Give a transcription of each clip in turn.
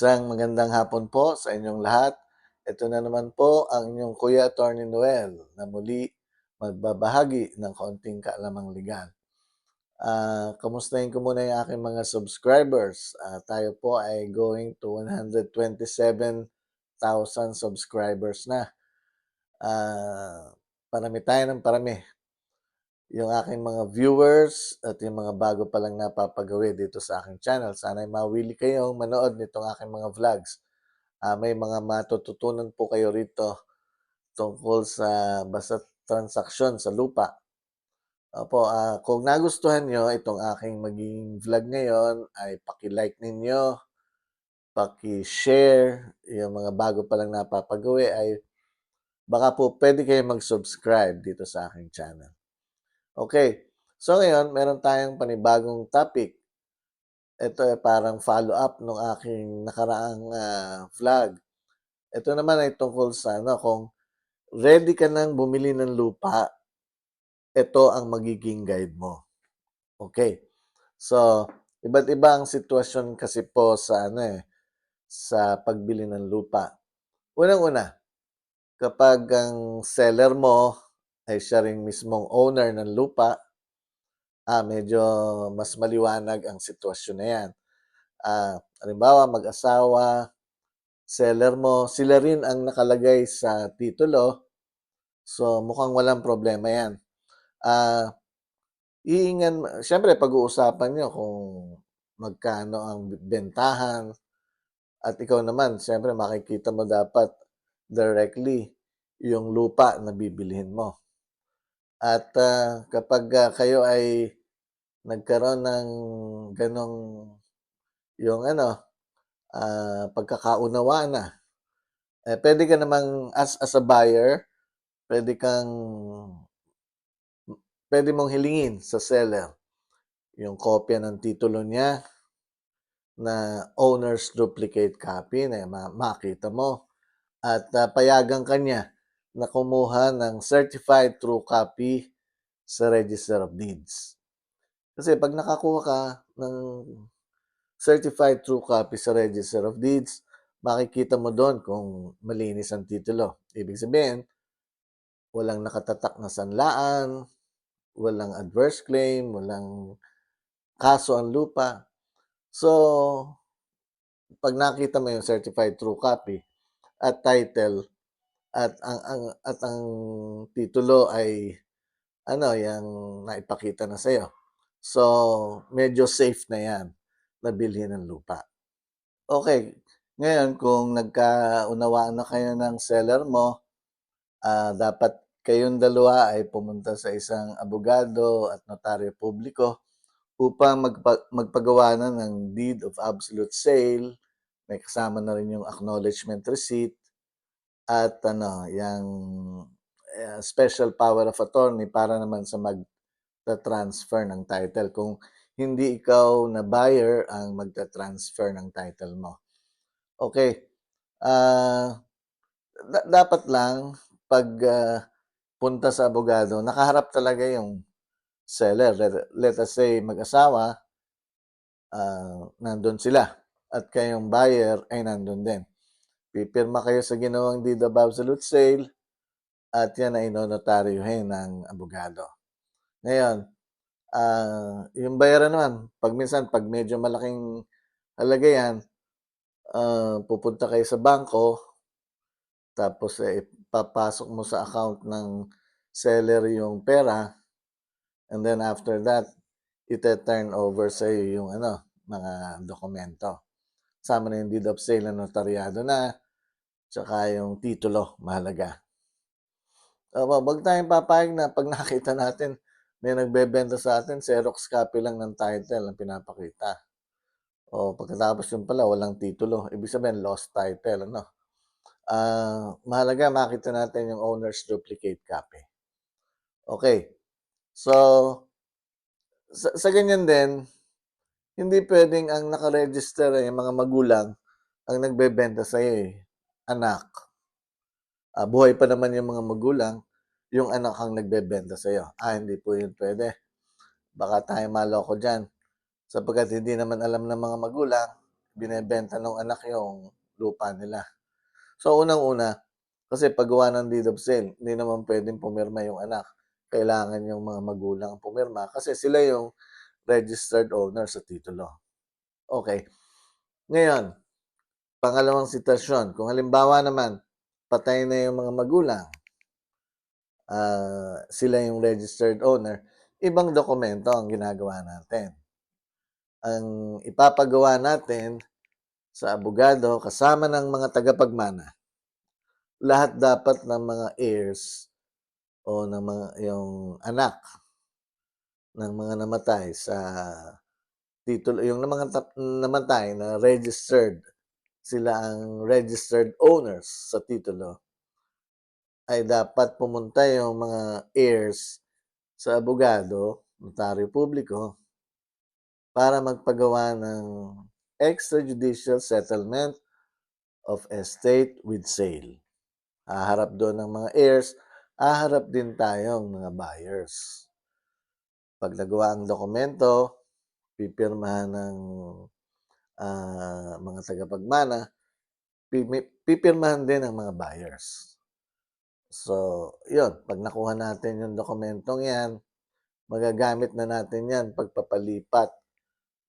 Isang magandang hapon po sa inyong lahat. Ito na naman po ang inyong Kuya Attorney Noel na muli magbabahagi ng kaunting kaalamang legal. Kamustahin ko muna yung aking mga subscribers. Tayo po ay going to 127,000 subscribers na. Parami tayo ng parami. Yung aking mga viewers at yung mga bago pa lang napapagawi dito sa aking channel. Sana'y mawili kayong manood nitong aking mga vlogs. May mga matututunan po kayo rito tungkol sa basta transaksyon sa lupa. Opo, kung nagustuhan nyo itong aking maging vlog ngayon, ay paki-like ninyo, paki-share, yung mga bago pa lang napapagawi ay baka po pwede kayo mag-subscribe dito sa aking channel. Okay, so ngayon meron tayong panibagong topic. Ito ay parang follow-up ng aking nakaraang vlog. Ito naman ay tungkol sa kung ready ka nang bumili ng lupa, ito ang magiging guide mo. Okay. So, iba't iba ang sitwasyon kasi po sa sa pagbili ng lupa. Unang-una, kapag ang seller mo ay siya ring mismong owner ng lupa, medyo mas maliwanag ang sitwasyon na yan. Halimbawa, mag-asawa, seller mo, sila rin ang nakalagay sa titulo. So, mukhang walang problema yan. Siyempre pag-uusapan niyo kung magkano ang bentahan at ikaw naman siyempre makikita mo dapat directly yung lupa na bibilhin mo. At kapag kayo ay nagkaroon ng ganong yung pagkakaunawaan na, pwede ka namang as a buyer, pwede kang pwede mong hilingin sa seller yung kopya ng titulo niya na owner's duplicate copy na makita mo at payagan ka niya na kumuha ng certified true copy sa Register of Deeds. Kasi pag nakakuha ka ng certified true copy sa Register of Deeds, makikita mo doon kung malinis ang titulo. Ibig sabihin, walang nakatatak na sanlaan, walang adverse claim, walang kaso ang lupa. So, pag nakita mo yung certified true copy at title at ang titulo ay yung naipakita na sa'yo. So, medyo safe na yan na bilhin ng lupa. Okay, ngayon kung nagkaunawaan na kayo ng seller mo, dapat kayong dalawa ay pumunta sa isang abogado at notaryo publiko upang magpagawa na ng deed of absolute sale. May kasama na rin yung acknowledgement receipt at yung special power of attorney para naman sa magta-transfer ng title kung hindi ikaw na buyer ang magta-transfer ng title mo. Okay. Dapat lang pag punta sa abogado, nakaharap talaga yung seller. Let us say mag-asawa, nandun sila at kayong buyer ay nandun din. Pipirma kayo sa ginawang deed of absolute sale at yan ay nonotaryohin ng abogado. Ngayon, yung bayaran naman, pag medyo malaking halaga yan, pupunta kayo sa bangko, tapos papasok mo sa account ng seller yung pera, and then after that, ite-turn over sa iyo yung mga dokumento. Sama na yung deed of sale na notaryado na, tsaka yung titulo, mahalaga. Wag tayong papayag na pag nakita natin may nagbebenta sa atin, Xerox copy lang ng title ang pinapakita. O pagkatapos yun pala, walang titulo. Ibig sabihin, lost title, mahalaga makita natin yung owner's duplicate copy. Okay. So, sa ganyan din, hindi pwedeng ang nakaregister yung mga magulang ang nagbebenta sa iyo anak. Buhay pa naman yung mga magulang, yung anak ang nagbebenta sa iyo. Hindi po yun pwede. Baka tayo maloko dyan. Sapagkat hindi naman alam ng mga magulang binebenta ng anak yung lupa nila. So, unang-una, kasi paggawa ng deed of sale, hindi naman puwedeng pumirma yung anak. Kailangan yung mga magulang ang pumirma kasi sila yung registered owner sa titulo. Okay. Ngayon, pangalawang sitwasyon, kung halimbawa naman, patay na yung mga magulang, sila yung registered owner, ibang dokumento ang ginagawa natin. Ang ipapagawa natin sa abogado kasama ng mga tagapagmana, lahat dapat ng mga heirs o ng mga yung anak ng mga namatay sa titulo, yung mga namatay na registered, sila ang registered owners sa titulo, ay dapat pumunta yung mga heirs sa abogado, notaryo publiko, para magpagawa ng extrajudicial settlement of estate with sale. Haharap doon ng mga heirs, haharap din tayong mga buyers. Pag nagawa ang dokumento, pipirmahan ng mga tagapagmana, pipirmahan din ng mga buyers. So, yun, pag nakuha natin yung dokumentong yan, magagamit na natin yan pagpapalipat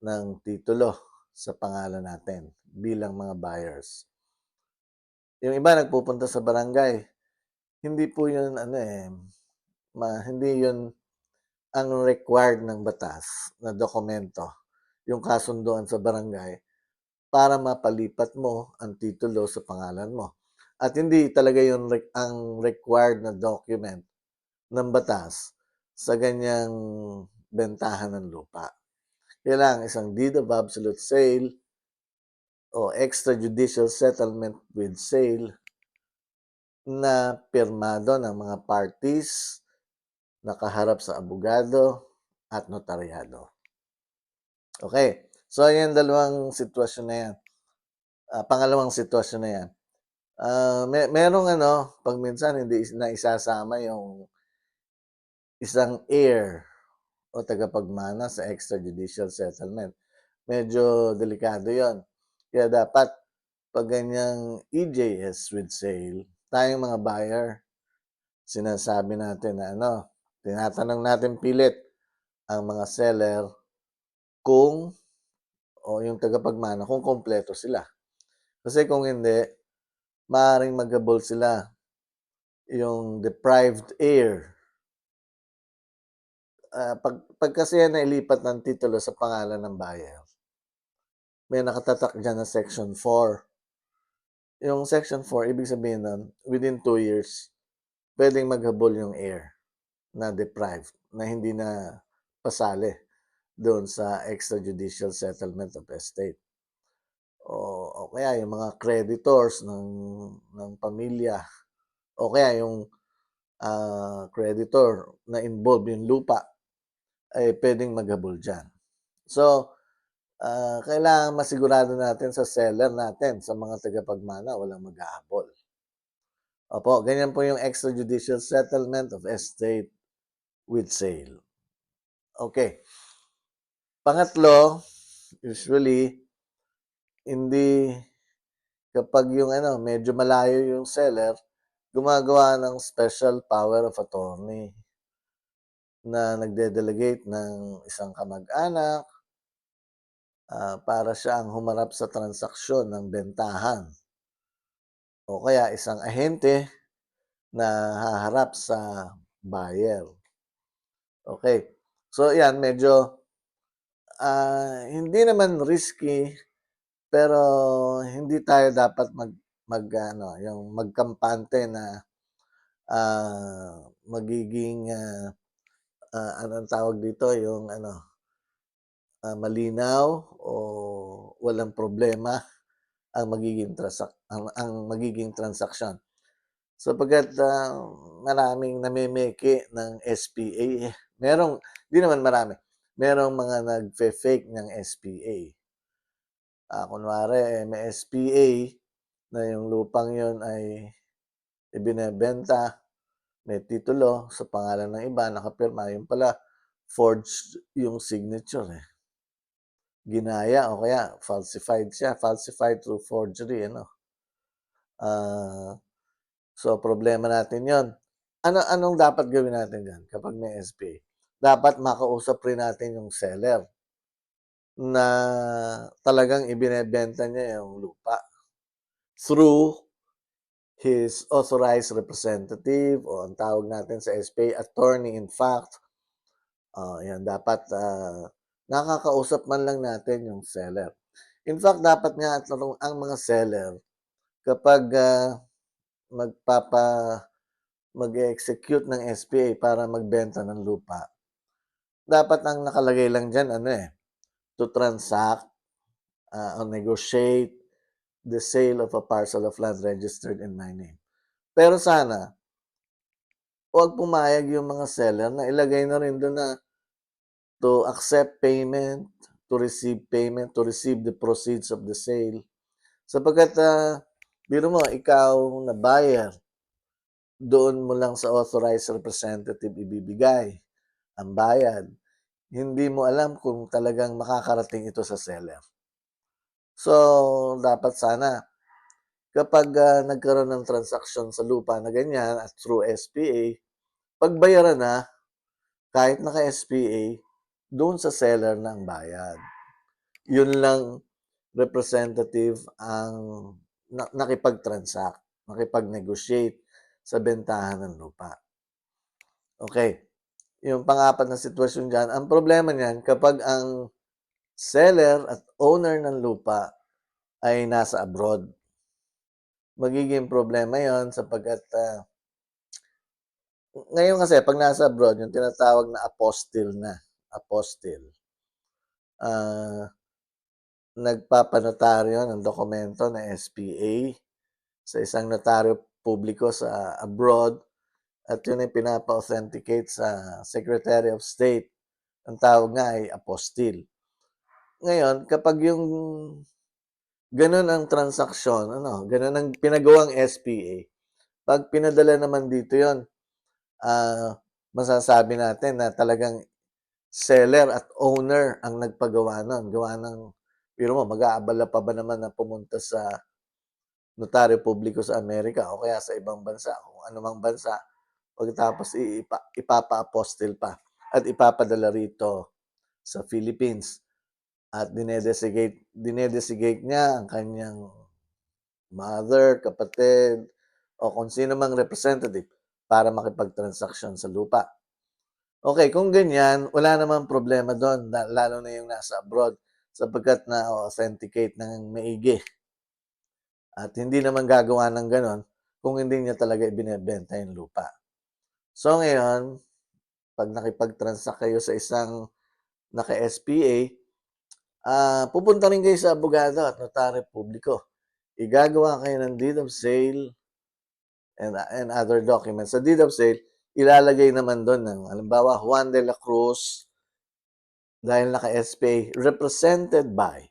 ng titulo sa pangalan natin bilang mga buyers. Yung iba nagpupunta sa barangay, hindi po yun hindi yun ang required ng batas na dokumento, yung kasunduan sa barangay para mapalipat mo ang titulo sa pangalan mo. At hindi talaga yun ang required na document ng batas sa ganyang bentahan ng lupa. Kailangan isang deed of absolute sale o extrajudicial settlement with sale na pirmado ng mga parties, nakaharap sa abogado at notaryado. Okay. So, ayan dalawang sitwasyon na yan. Pangalawang sitwasyon na yan. Merong pag minsan hindi na isasama yung isang heir o tagapagmana sa extrajudicial settlement. Medyo delikado yon. Kaya dapat pag ganyang EJS with sale, tayong mga buyer, sinasabi natin na tinatanong natin pilit ang mga seller kung o yung tagapagmana kung kompleto sila. Kasi kung hindi, maaaring maghabol sila yung deprived heir. Pag kasi yan nailipat ng titulo sa pangalan ng buyer, may nakatatak dyan na Section 4. Yung Section 4, ibig sabihin nun, within 2 years, pwedeng maghabol yung heir na deprived, na hindi na pasali doon sa extrajudicial settlement of estate. O kaya yung mga creditors ng pamilya, o kaya yung creditor na involved yung lupa, ay pwedeng maghabol dyan. So, kailangan masigurado natin sa seller natin, sa mga tagapagmana, walang maghahabol. Opo, ganyan po yung extrajudicial settlement of estate with sale. Okay. Pangatlo, usually, hindi kapag yung medyo malayo yung seller, gumagawa ng special power of attorney na nagde-delegate ng isang kamag-anak para siya ang humarap sa transaksyon ng bentahan. O kaya isang ahente na haharap sa buyer. Okay. So, yan, medyo hindi naman risky, pero hindi tayo dapat yung magkampante na magiging anong tawag dito, yung malinaw o walang problema ang magiging transaksyon. Sapagkat maraming namimiki ng SPA. Di naman marami. Merong mga nagfe-fake ng SPA. Kunwari, may SPA na yung lupang yon ay ibinebenta, may titulo sa pangalan ng iba, nakapirma, yung pala forged yung signature. ginaya o kaya falsified siya, falsified through forgery ano. Ah, so problema natin 'yon. Anong dapat gawin natin diyan kapag may SPA? Dapat makausap rin natin yung seller na talagang ibinebenta niya yung lupa through his authorized representative o ang tawag natin sa SPA, attorney in fact. 'Yan dapat, nakakausap man lang natin yung seller. In fact, dapat nga ang mga seller kapag, magpapa mag-e-execute ng SPA para magbenta ng lupa, dapat ang nakalagay lang diyan ano, to transact, or negotiate the sale of a parcel of land registered in my name. Pero sana, 'wag pumayag yung mga seller na ilagay na rin dun na to accept payment, to receive the proceeds of the sale. Sapagkat, biro mo ikaw na buyer, doon mo lang sa authorized representative ibibigay ang bayad. Hindi mo alam kung talagang makakarating ito sa seller. So, dapat sana kapag, nagkaroon ng transaksyon sa lupa na ganyan at through SPA, pagbayaran na kahit naka-SPA doon sa seller ng bayad. Yun lang representative ang nakipag-transact, nakipag-negotiate sa bentahan ng lupa. Okay, yung pang-apat na sitwasyon diyan, ang problema niyan kapag ang seller at owner ng lupa ay nasa abroad. Magiging problema 'yon sapagkat, ngayon kasi 'pag nasa abroad yung tinatawag na apostille, ah, nagpapanotaryo ng dokumento na SPA sa isang notaryo publiko sa abroad at yun ay pinapa-authenticate sa Secretary of State. Ang tawag nga ay apostille. Ngayon, kapag yung gano'n ang transaksyon ano, gano'n ang pinagawang SPA, 'pag pinadala naman dito yon, masasabi natin na talagang seller at owner ang nagpagawa nun. Gawa ng biro mo mag-aabala pa ba naman na pumunta sa notaryo publiko sa Amerika o kaya sa ibang bansa, kung anumang bansa, pagkatapos ipapa-apostille pa at ipapadala rito sa Philippines at dinedesignate niya ang kanyang mother, kapatid, o kung sino mang representative para makipagtransaksyon sa lupa. Okay, kung ganyan, wala namang problema do'n lalo na yung nasa abroad sapagkat na-o-authenticate ng maigi at hindi naman gagawa ng gano'n kung hindi niya talaga ibinebenta yung lupa. So ngayon, 'pag nakipag-transact kayo sa isang naka-SPA, pupunta rin kayo sa abogado at notaryo publiko. Igagawa kayo ng deed of sale and other documents. Sa deed of sale, ilalagay naman do'n ng halimbawa, Juan de la Cruz, dahil naka-SPA, represented by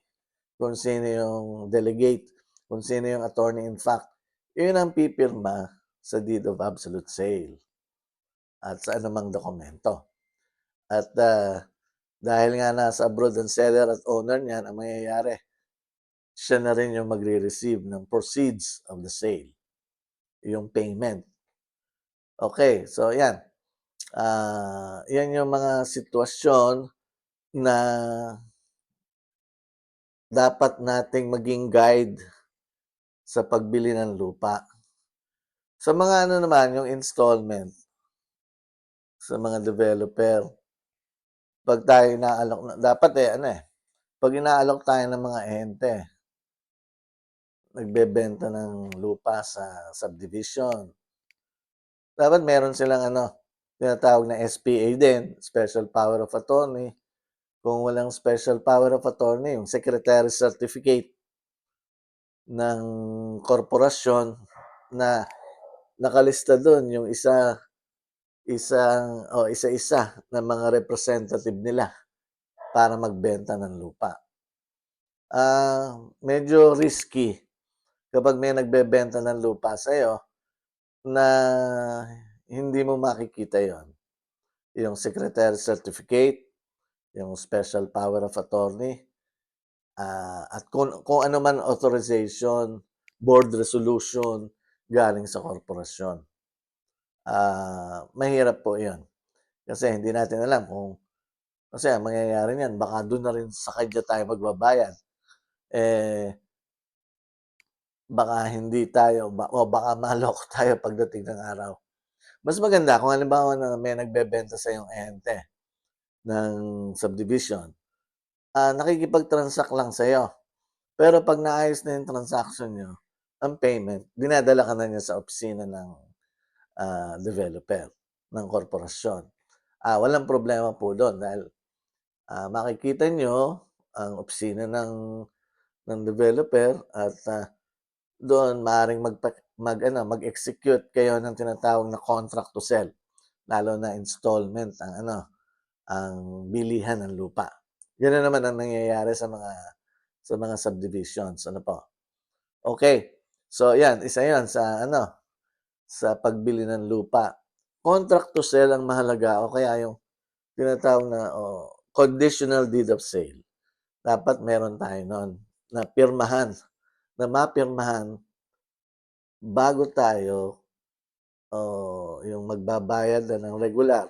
kung sino yung delegate, kung sino yung attorney in fact, yun ang pipirma sa deed of absolute sale at sa anumang dokumento. At dahil nga nasa abroad ang seller at owner niyan, ang mangyayari, siya na rin yung magre-receive ng proceeds of the sale, yung payment. Okay, so yan. Yan yung mga sitwasyon na dapat nating maging guide sa pagbili ng lupa. Sa mga ano naman, yung installment, sa mga developer, 'pag tayo inaalok na dapat, 'pag inaalok tayo ng mga ahente, nagbebenta ng lupa sa subdivision, dapat meron silang ano, tinatawag na SPA din, Special Power of Attorney. Kung walang Special Power of Attorney, yung Secretary's Certificate ng korporasyon na nakalista dun yung isa-isa na mga representative nila para magbenta ng lupa. Medyo risky kapag may nagbebenta ng lupa sa'yo na hindi mo makikita yon, yung Secretary Certificate, yung Special Power of Attorney, at kung ano man authorization, board resolution galing sa korporasyon. Mahirap po 'yun. Kasi hindi natin alam kasi ang mangyayari niyan baka do'n na rin sa kanya tayo magbabayad, eh, baka hindi tayo o baka maloko tayo pagdating ng araw. Mas maganda kung halimbawa na may nagbebenta sa'yong ehente ng subdivision, nakikipag-transact lang sa'yo. Pero 'pag naayos na yung transaction niyo, ang payment, dinadala ka na niya sa opisina ng, developer, ng korporasyon. Walang problema po do'n dahil, makikita niyo ang opisina ng developer at, doon maaaring mag-execute kayo ng tinatawag na contract to sell, lalo na installment ang bilihan ng lupa. Gano'n naman ang nangyayari sa mga subdivisions, ano po. Okay, so 'yan, isa 'yan sa pagbili ng lupa. Contract to sell ang mahalaga o kaya yung tinatawag na conditional deed of sale. Dapat meron tayo nun na mapirmahan bago tayo yung magbabayad na ng regular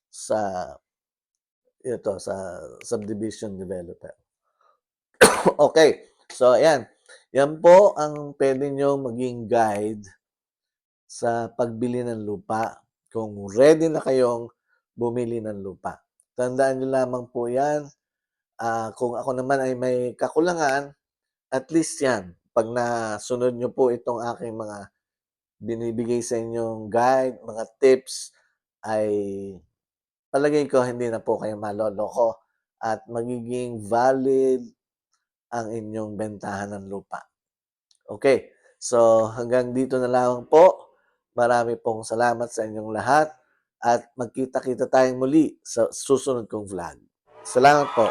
sa sa subdivision developer. Okay, so ayan. Yan po ang puwede niyong maging guide sa pagbili ng lupa kung ready na kayong bumili ng lupa. Tandaan niyo lamang po 'yan, kung ako naman ay may kakulangan, at least 'yan, 'pag nasunod niyo po itong aking mga binibigay sa inyong guide, mga tips, ay palagay ko hindi na po kayo maloloko at magiging valid ang inyong bentahan ng lupa. Okay, so hanggang dito na lamang po. Marami pong salamat sa inyong lahat at magkita-kita tayong muli sa susunod kong vlog. Salamat po.